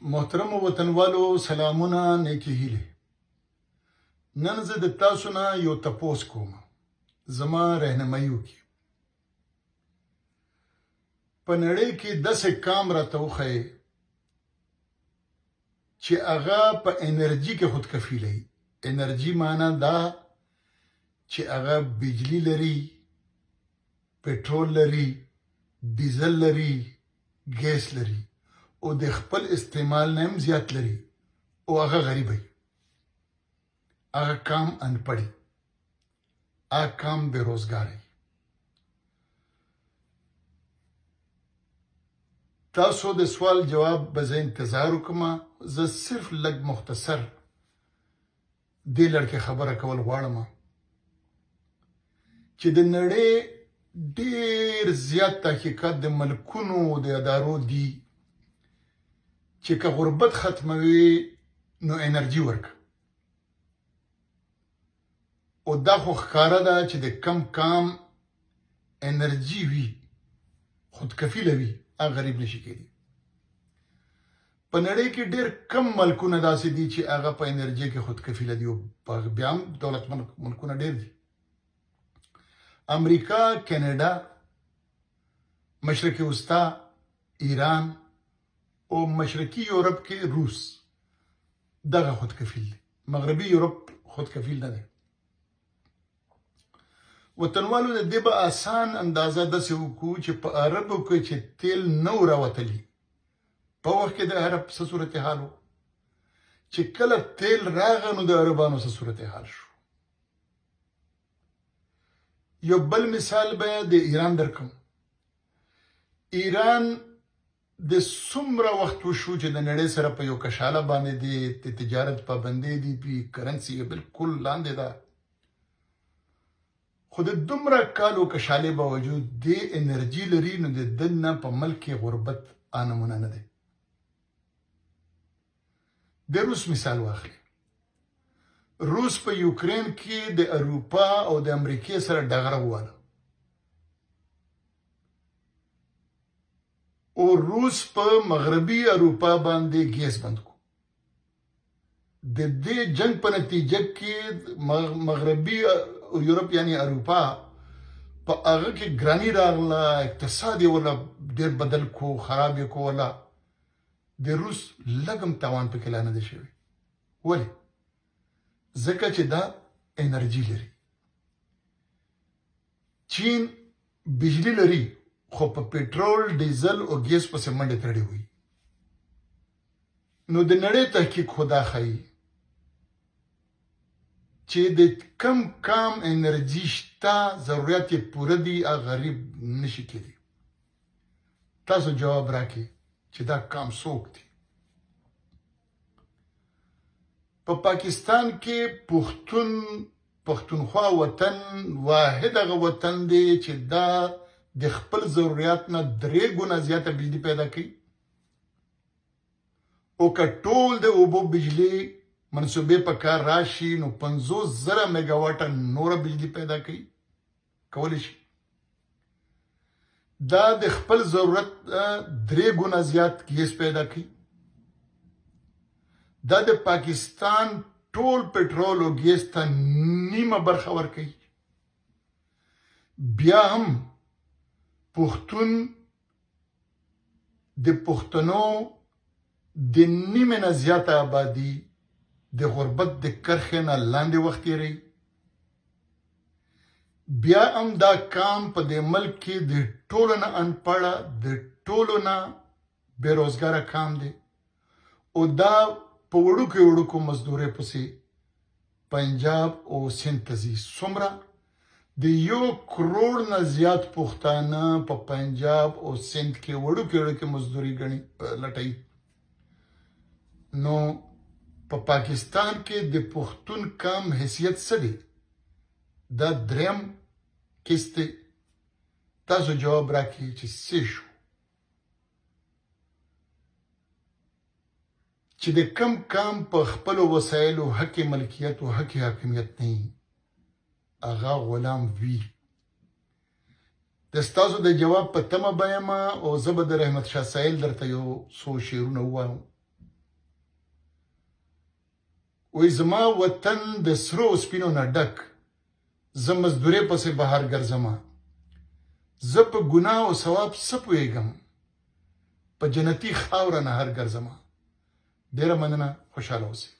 محترم وطنوالو سلامونه نیکی هیله نن زه د تاسو نه یو تپوس کوم زما رهنمایي وکړي په نړۍ کې داسې کام راته وښیي چې هغه په انرژي کې خودکفیله وي انرژي معنا دا چې هغه بجلی لري پټرول لري ډیزل لري ګیس لري او د خپل استعمال نه هم زیات لري او هغه غریب وي هغه کام انپړی هغه کام بیروزګار وي تاسو د سوال جواب به زه انتظار وکړم زه صرف لږ مختصر دې لړکې خبره کول غواړم چې د نړۍ ډېر زیات تحقیقات د ملکونو د ادارو دي چې که غربت ختموي نو انرژي ورکړه او دا خو ښکاره ده چې د کم کام انرژي وي خودکفیله وي هغه غریب نشي کېدی په نړۍ کې ډېر کم ملکونه داسې دي چې هغه په انرژي کې خودکفیله دي او بیا هم دولتمند ملکونه ډېر دي امریکا کینیډا مشرقي وسطا ایران او مشرقي یورپ کې روس دغه خودکفیل دي مغربي یورپ خودکفیل نه دی وطنوالو د دې به آسان اندازه داسې وکړو چې په عربو کې چې تیل نه و راوتلی په وخت کې د عرب څه صورتحال و چې کله تیل راغی نو د عربانو څه صورتحال شو یو بل مثال به د ایران درکم ایران د څومره وخت وشو چې د نړۍ سره په یو کشاله باندې دی د تجارت پابندۍ دي په کرنسي بالکل لاندې ده خو د دومره کالو کشالې باوجود د انرژي لري نو د دنه په ملک کې غربت نمونه نه دی د روس مثال واخلئ روس په یوکرین کې د اروپا او د امریکې سره ډغره وواله او روس په مغربي اروپا باندې ګیس بند کو د دې جنگ په نتیجه کې مغربي یورپ یعنی اروپا په هغه کې ګرانی راغله اقتصاد یې ولا ډېر بدل کو خراب یې کو ولا د روس لږم تاوان پکې لا نه دی شوی ولې ځکه چې دا انرژي لري چین بجلی لري خو په پټرول ډیزل او ګیس پسې منډې تړلې وي نو د نړۍ تحقیق خدا ښایي چې د کم کام انرژي شته ضرورت یې پوره دي هغه غریب نشي کېدی تاسو جواب راکړئ چې دا کام څوک دی په پاکستان کې پښتونخوا وطن واحد هغه وطن دی چې دا د خپل ضرورت نه 3 ګونه زیاته بجلی پیدا کوي او که ټول د اوبو بجلی منصوبې په کار راشي نو 50,000 میگاواټه نوره بجلی پیدا کولی شي دا د خپل ضرورت 3 ګونه زیات ګیس پیدا کوي دا د پاکستان ټول پټرول او ګیس ته نیمه برخه ورکوي بیا هم پښتون د پښتنو د نیمه نه زیاته آبادي د غربت د کرښې نه لاندې وخت تیروي بیا هم دا کام په دې ملک کې د ټولو نه انپړه د ټولو نه بیروزګاره کام دی او دا په وړوکو مزدورۍ پسې پنجاب او سند ته ځي څومره د 1 کروڑ نه زیات پښتانه په پنجاب او سند کې وړوکې مزدوري لټوي نو په پاکستان کې د پښتون کام حیثیت څه دی دا دریم کیس دی تاسو جواب راکړئ چې څه شو چې د کم کام په خپل وسایلو حق ملکیت او حق حاکمیت نه هغه غلام وي د ستاسو د جواب په تمه بیاما او زه به د رحمت شاه سایل درته یو څو شعرونه ووایم وای زما وطن د سرو سپینو نه ډک زه مزدورۍ پسې بهر ګرځمه زه په ګناه او ثواب څه پوهېږم په جنتي خاوره نه هر ګرځمه ډېره مننه خوشحاله اوسئ